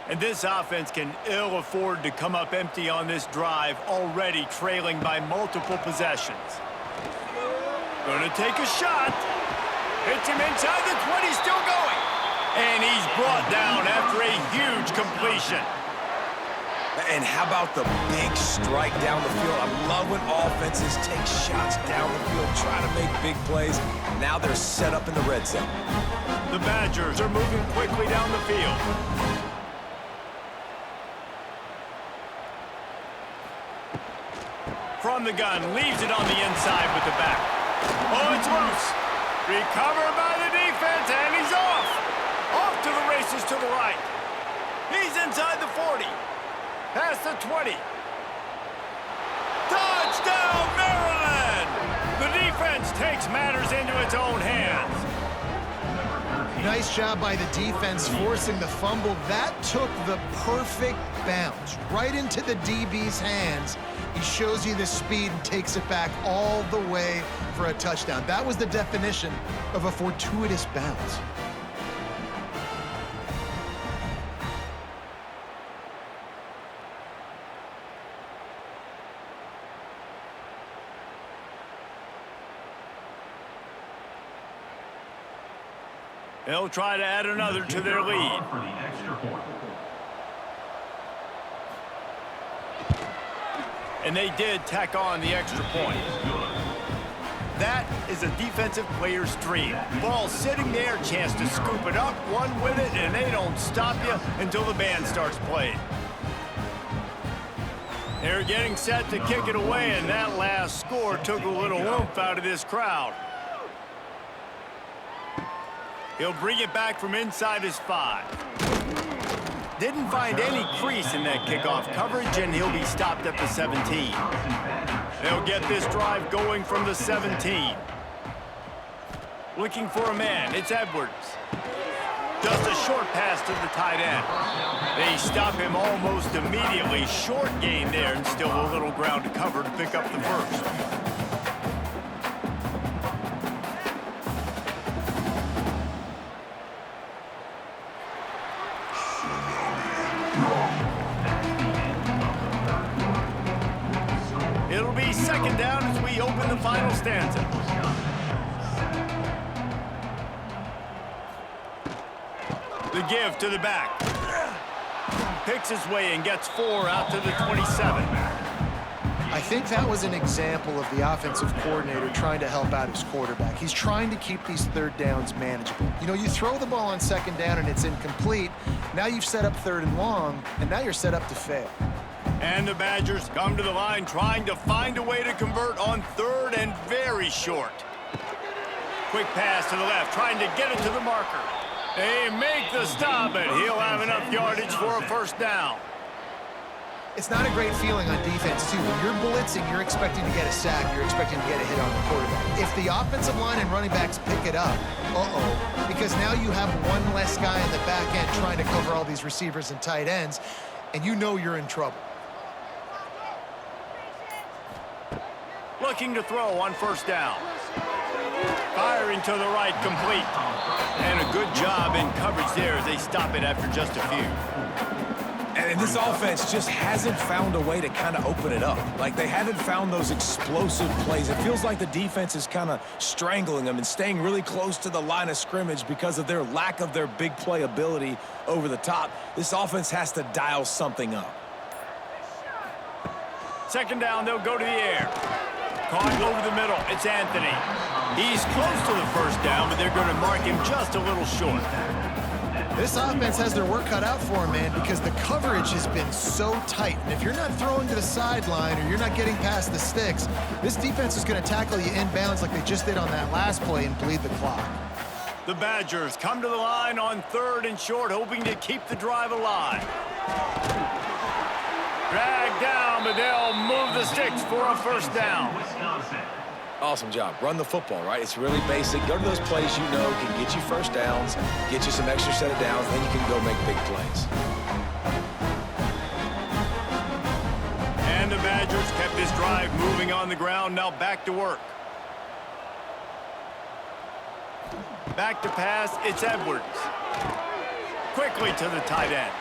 And this offense can ill afford to come up empty on this drive, already trailing by multiple possessions. Gonna take a shot. Hits him inside the 20, still going. And he's brought down after a huge completion. And how about the big strike down the field? I love when offenses take shots down the field, try to make big plays. Now they're set up in the red zone. The Badgers are moving quickly down the field. From the gun, leaves it on the inside with the back. Oh, it's loose. Recovered by the defense, and he's off. Off to the races to the right. He's inside the 40. Past the 20. Touchdown, Maryland! The defense takes matters into its own hands. Nice job by the defense forcing the fumble. That took the perfect bounce right into the DB's hands. He shows you the speed and takes it back all the way for a touchdown. That was the definition of a fortuitous bounce. They'll try to add another to their lead. For the extra point. And they did tack on the extra point. That is a defensive player's dream. Ball sitting there, chance to scoop it up, run with it, and they don't stop you until the band starts playing. They're getting set to kick it away, and that last score took a little oomph out of this crowd. He'll bring it back from inside his 5. Didn't find any crease in that kickoff coverage, and he'll be stopped at the 17. They'll get this drive going from the 17. Looking for a man, it's Edwards. Just a short pass to the tight end. They stop him almost immediately. Short gain there, and still a little ground to cover to pick up the first. It'll be 2nd down as we open the final stanza. The give to the back. Picks his way and gets 4 out to the 27. I think that was an example of the offensive coordinator trying to help out his quarterback. He's trying to keep these 3rd downs manageable. You know, you throw the ball on 2nd down and it's incomplete. Now you've set up 3rd and long, and now you're set up to fail. And the Badgers come to the line trying to find a way to convert on 3rd and very short. Quick pass to the left, trying to get it to the marker. They make the stop, and he'll have enough yardage for a first down. It's not a great feeling on defense, too. When you're blitzing, you're expecting to get a sack. You're expecting to get a hit on the quarterback. If the offensive line and running backs pick it up, because now you have one less guy in the back end trying to cover all these receivers and tight ends, and you know you're in trouble. Looking to throw on first down. Firing to the right, complete. And a good job in coverage there as they stop it after just a few. And this offense just hasn't found a way to kind of open it up. Like, they haven't found those explosive plays. It feels like the defense is kind of strangling them and staying really close to the line of scrimmage because of their lack of their big play ability over the top. This offense has to dial something up. Second down, they'll go to the air. Caught over the middle, it's Anthony. He's close to the first down, but they're going to mark him just a little short. This offense has their work cut out for them, man, because the coverage has been so tight. And if you're not throwing to the sideline or you're not getting past the sticks, this defense is going to tackle you inbounds like they just did on that last play and bleed the clock. The Badgers come to the line on 3rd and short, hoping to keep the drive alive. Dragged down, but they'll move the sticks for a first down. Awesome job. Run the football, right? It's really basic. Go to those plays you know can get you first downs, get you some extra set of downs, then you can go make big plays. And the Badgers kept this drive moving on the ground. Now back to work. Back to pass, it's Edwards. Quickly to the tight end.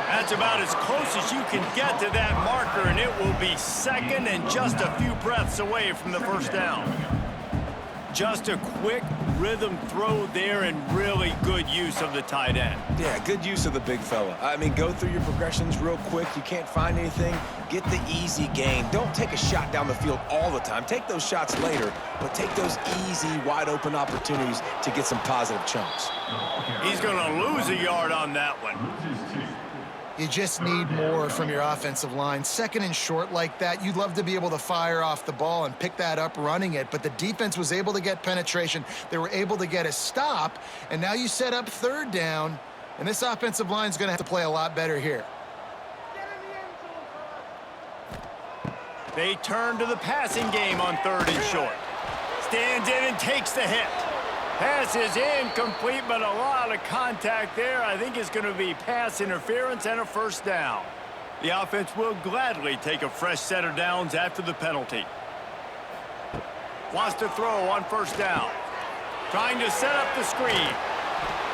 That's about as close as you can get to that marker, and it will be second and just a few breaths away from the first down. Just a quick rhythm throw there and really good use of the tight end. Yeah, good use of the big fella. I mean, go through your progressions real quick. You can't find anything, get the easy gain. Don't take a shot down the field all the time. Take those shots later, but take those easy, wide-open opportunities to get some positive chunks. He's going to lose a yard on that one. You just need more from your offensive line. Second and short like that, you'd love to be able to fire off the ball and pick that up running it, but the defense was able to get penetration. They were able to get a stop, and now you set up 3rd down, and this offensive line is going to have to play a lot better here. They turn to the passing game on 3rd and short. Stands in and takes the hit. Pass is incomplete, but a lot of contact there. I think it's going to be pass interference and a first down. The offense will gladly take a fresh set of downs after the penalty. Wants to throw on first down. Trying to set up the screen.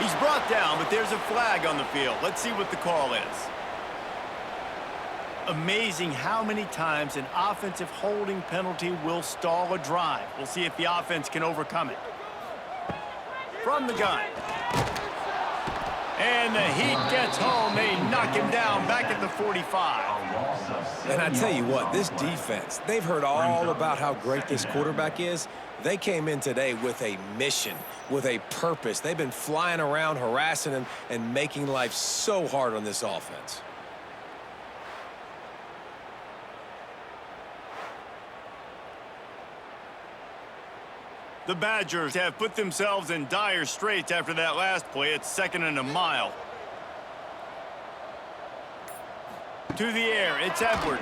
He's brought down, but there's a flag on the field. Let's see what the call is. Amazing how many times an offensive holding penalty will stall a drive. We'll see if the offense can overcome it. From the gun. And the Heat gets home. They knock him down back at the 45. And I tell you what, this defense, they've heard all about how great this quarterback is. They came in today with a mission, with a purpose. They've been flying around, harassing him, and making life so hard on this offense. The Badgers have put themselves in dire straits after that last play. It's 2nd and a mile. To the air, it's Edwards.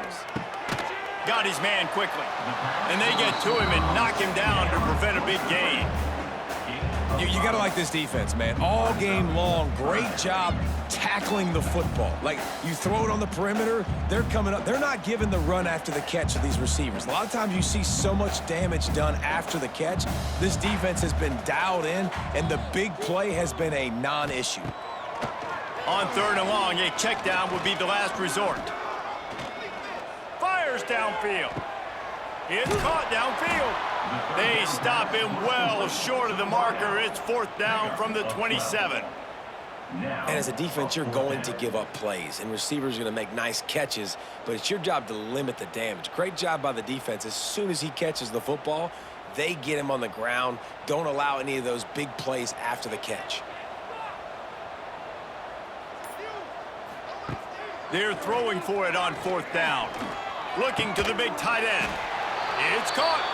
Got his man quickly. And they get to him and knock him down to prevent a big gain. You got to like this defense, man. All game long, great job tackling the football. Like, you throw it on the perimeter, they're coming up. They're not giving the run after the catch to these receivers. A lot of times you see so much damage done after the catch. This defense has been dialed in, and the big play has been a non-issue. On 3rd and long, a check down would be the last resort. Fires downfield. It's caught downfield. They stop him well short of the marker. It's 4th down from the 27. And as a defense, you're going to give up plays, and receivers are going to make nice catches, but it's your job to limit the damage. Great job by the defense. As soon as he catches the football, they get him on the ground. Don't allow any of those big plays after the catch. They're throwing for it on 4th down. Looking to the big tight end. It's caught.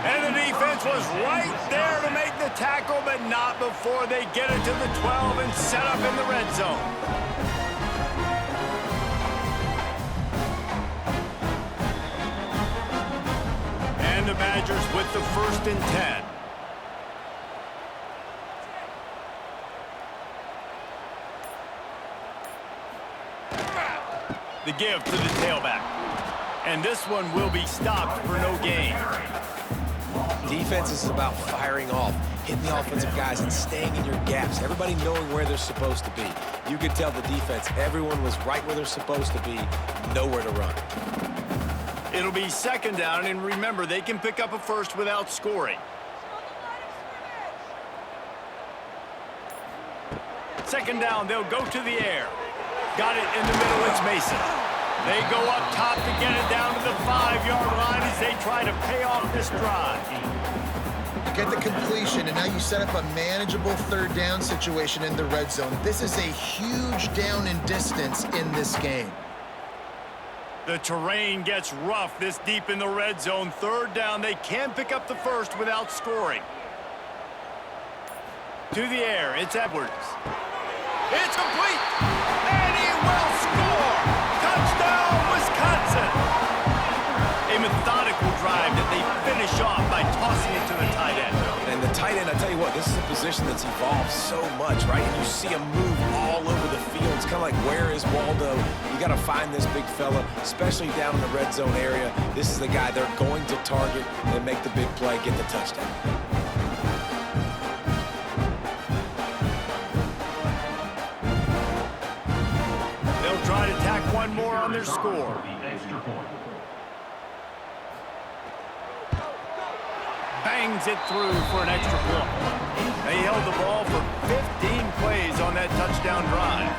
And the defense was right there to make the tackle, but not before they get it to the 12 and set up in the red zone. the Badgers with the 1st and 10. The give to the tailback. And this one will be stopped for no gain. Defense is about firing off, hitting the offensive guys and staying in your gaps. Everybody knowing where they're supposed to be. You could tell the defense, everyone was right where they're supposed to be, nowhere to run. It'll be 2nd down, and remember, they can pick up a first without scoring. 2nd down, they'll go to the air. Got it in the middle, it's Mason. They go up top to get it down to the 5-yard line as they try to pay off this drive. Get the completion, and now you set up a manageable 3rd down situation in the red zone. This is a huge down in distance in this game. The terrain gets rough this deep in the red zone. 3rd down, they can pick up the first without scoring. To the air, it's Edwards. It's complete, and he will score! Touchdown, Wisconsin! A methodical drive that they finish off by tossing it to the tight end. And the tight end, I tell you what, this is a position that's evolved so much, right? And you see him move all over the field. It's kind of like, where is Waldo? You got to find this big fella, especially down in the red zone area. This is the guy they're going to target and make the big play, get the touchdown. They'll try to tack one more on their score. Extra point. Bangs it through for an extra point. They held the ball for 15 plays on that touchdown drive.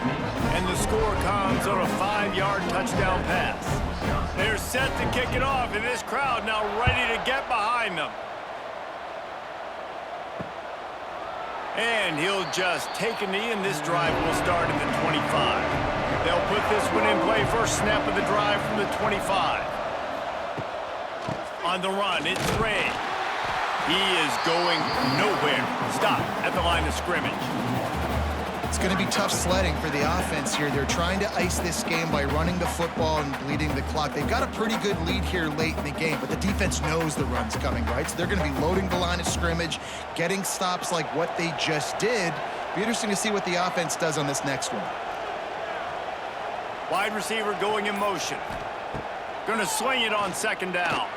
And the score comes on a 5-yard touchdown pass. They're set to kick it off, and this crowd now ready to get behind them. And he'll just take a knee, and this drive will start at the 25. They'll put this one in play. First snap of the drive from the 25. On the run, it's Ray. He is going nowhere. Stop at the line of scrimmage. It's going to be tough sledding for the offense here. They're trying to ice this game by running the football and bleeding the clock. They've got a pretty good lead here late in the game, but the defense knows the run's coming, right? So they're going to be loading the line of scrimmage, getting stops like what they just did. Be interesting to see what the offense does on this next one. Wide receiver going in motion. Going to swing it on 2nd down.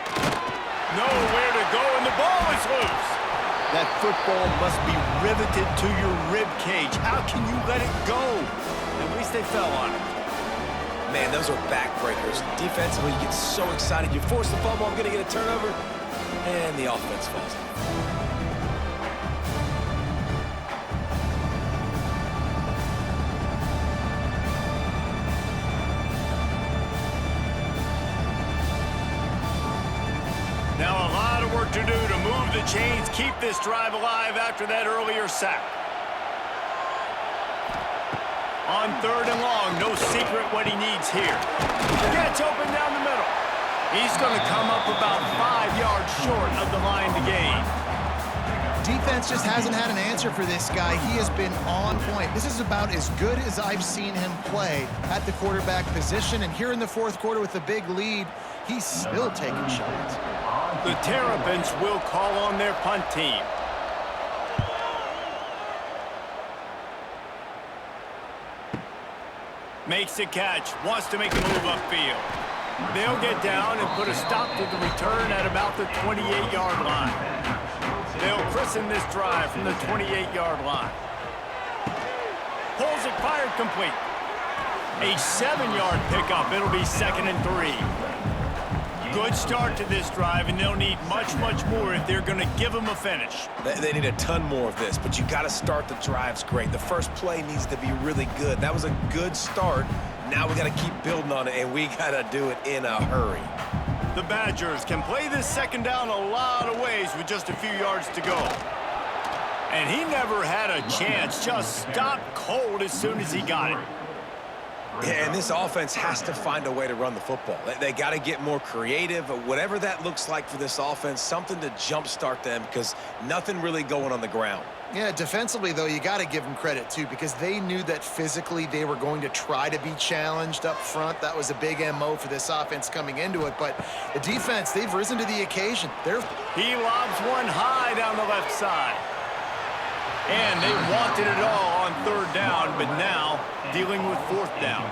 Nowhere to go, and the ball is loose. That football must be riveted to your rib cage. How can you let it go? At least they fell on it. Man, those are backbreakers. Defensively, you get so excited. You force the fumble, I'm going to get a turnover, and the offense falls out. Now a lot of work to do to move the chains, keep this drive alive after that earlier sack. On 3rd and long, no secret what he needs here. Gets open down the middle. He's going to come up about 5 yards short of the line to gain. Defense just hasn't had an answer for this guy. He has been on point. This is about as good as I've seen him play at the quarterback position. And here in the 4th quarter with a big lead, he's still taking shots. The Terrapins will call on their punt team. Makes the catch, wants to make a move upfield. They'll get down and put a stop to the return at about the 28-yard line. They'll christen this drive from the 28-yard line. Pulls it, fired complete. A 7-yard pickup. It'll be 2nd and 3. Good start to this drive, and they'll need much, much more if they're going to give them a finish. They need a ton more of this, but you got to start the drives great. The first play needs to be really good. That was a good start. Now we got to keep building on it, and we got to do it in a hurry. The Badgers can play this 2nd down a lot of ways with just a few yards to go. And he never had a chance, just stopped cold as soon as he got it. Yeah, and this offense has to find a way to run the football. They got to get more creative, whatever that looks like for this offense, something to jumpstart them because nothing really going on the ground. Yeah, defensively, though, you got to give them credit, too, because they knew that physically they were going to try to be challenged up front. That was a big MO for this offense coming into it. But the defense, they've risen to the occasion. He lobs one high down the left side. And they wanted it all on third down, but now dealing with fourth down.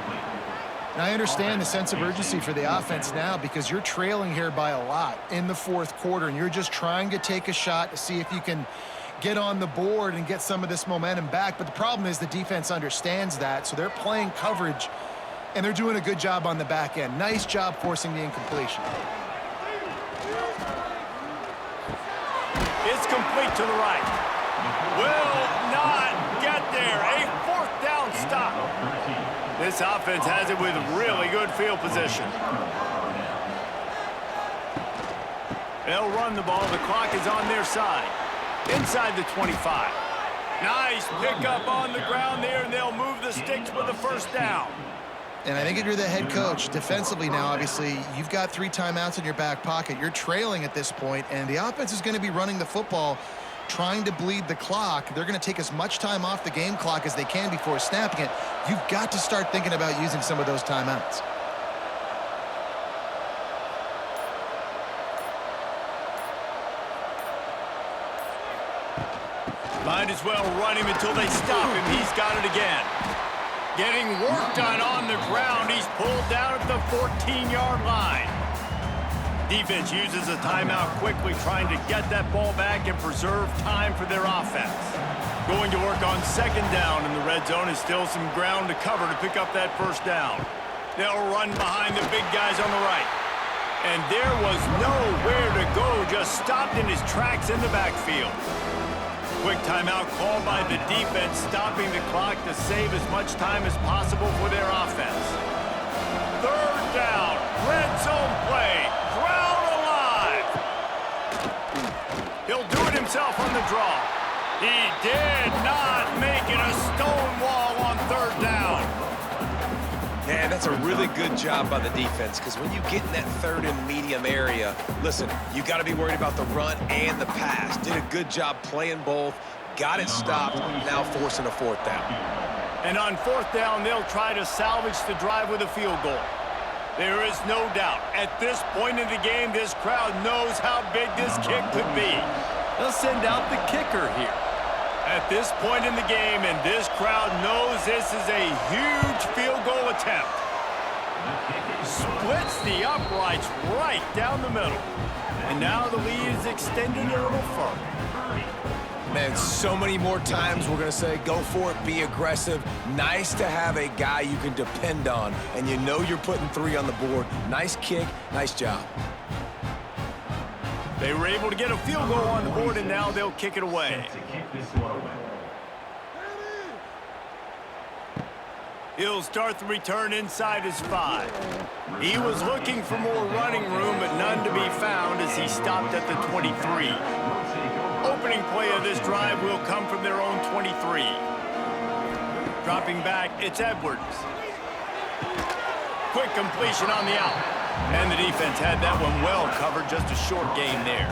And I understand the sense of urgency for the offense now because you're trailing here by a lot in the fourth quarter, and you're just trying to take a shot to see if you can get on the board and get some of this momentum back. But the problem is the defense understands that, so they're playing coverage, and they're doing a good job on the back end. Nice job forcing the incompletion. It's complete to the right. Will not get there. A fourth down stop. This offense has it with really good field position. They'll run the ball. The clock is on their side. Inside the 25. Nice pickup on the ground there, and they'll move the sticks with the first down. And I think if you're the head coach, defensively now, obviously, you've got 3 timeouts in your back pocket. You're trailing at this point, and the offense is going to be running the football, trying to bleed the clock. They're going to take as much time off the game clock as they can before snapping it. You've got to start thinking about using some of those timeouts. Might as well run him until they stop him. He's got it again. Getting work done on the ground. He's pulled down at the 14-yard line. Defense uses a timeout quickly, trying to get that ball back and preserve time for their offense. Going to work on second down, and the red zone is still some ground to cover to pick up that first down. They'll run behind the big guys on the right. And there was nowhere to go, just stopped in his tracks in the backfield. Quick timeout called by the defense, stopping the clock to save as much time as possible for their offense. Third down, red zone play, crowd alive. He'll do it himself on the draw. He did not make it a stone wall on third down. Yeah, that's a really good job by the defense because when you get in that third and medium area, listen, you got to be worried about the run and the pass. Did a good job playing both, got it stopped, now forcing a fourth down. And on fourth down, they'll try to salvage the drive with a field goal. There is no doubt, at this point in the game, this crowd knows how big this kick could be. They'll send out the kicker here. At this point in the game, and this crowd knows this is a huge field goal attempt. Splits the uprights right down the middle. And now the lead is extended a little further. Man, so many more times we're going to say, go for it, be aggressive. Nice to have a guy you can depend on, and you know you're putting 3 on the board. Nice kick, nice job. They were able to get a field goal on the board, and now they'll kick it away. He'll start the return inside his 5. He was looking for more running room, but none to be found as he stopped at the 23. Opening play of this drive will come from their own 23. Dropping back, it's Edwards. Quick completion on the out. And the defense had that one well covered, just a short gain there.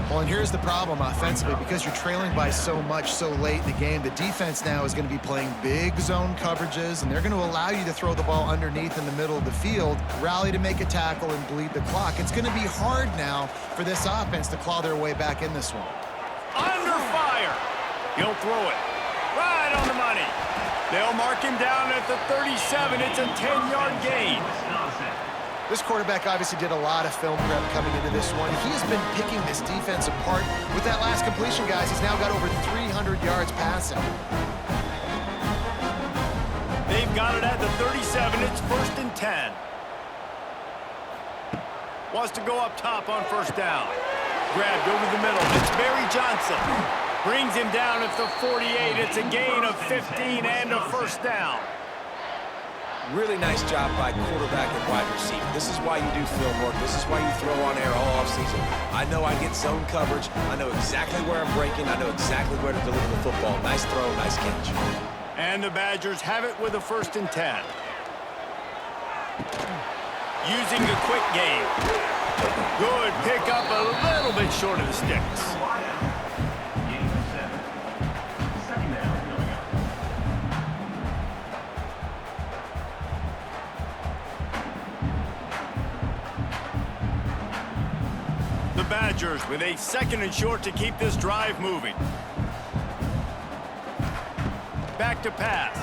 Well, and here's the problem offensively. Because you're trailing by so much so late in the game, the defense now is going to be playing big zone coverages, and they're going to allow you to throw the ball underneath in the middle of the field, rally to make a tackle, and bleed the clock. It's going to be hard now for this offense to claw their way back in this one. Under fire. He'll throw it. Right on the money. They'll mark him down at the 37. It's a 10-yard gain. This quarterback obviously did a lot of film prep coming into this one. He has been picking this defense apart. With that last completion, guys, he's now got over 300 yards passing. They've got it at the 37. It's first and 10. Wants to go up top on first down. Grabbed over the middle. It's Barry Johnson. Brings him down at the 48. It's a gain of 15 and a first down. Really nice job by quarterback and wide receiver. This is why you do film work. This is why you throw on air all offseason. I know I get zone coverage. I know exactly where I'm breaking. I know exactly where to deliver the football. Nice throw, nice catch. And the Badgers have it with a 1st and 10. Using the quick game. Good pickup, a little bit short of the sticks. Gain of 7. 2nd down coming up. The Badgers with a 2nd and short to keep this drive moving. Back to pass.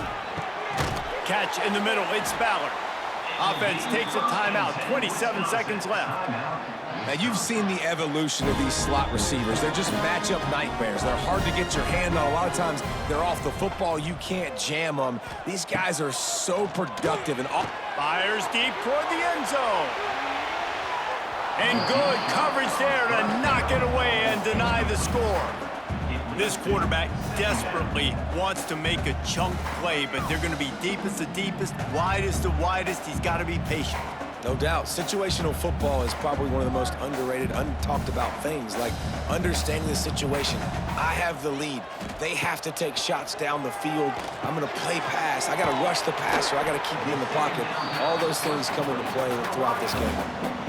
Catch in the middle, it's Ballard. Offense takes a timeout, 27 seconds left. Now, you've seen the evolution of these slot receivers. They're just matchup nightmares. They're hard to get your hand on. A lot of times, they're off the football. You can't jam them. These guys are so productive. And Fires deep toward the end zone. And good coverage there to knock it away and deny the score. This quarterback desperately wants to make a chunk play, but they're going to be deepest the deepest, widest the widest. He's got to be patient. no doubt, situational football is probably one of the most underrated, untalked about things, like understanding the situation. I have the lead. They have to take shots down the field. I'm going to play pass. I got to rush the passer. I got to keep him in the pocket. All those things come into play throughout this game.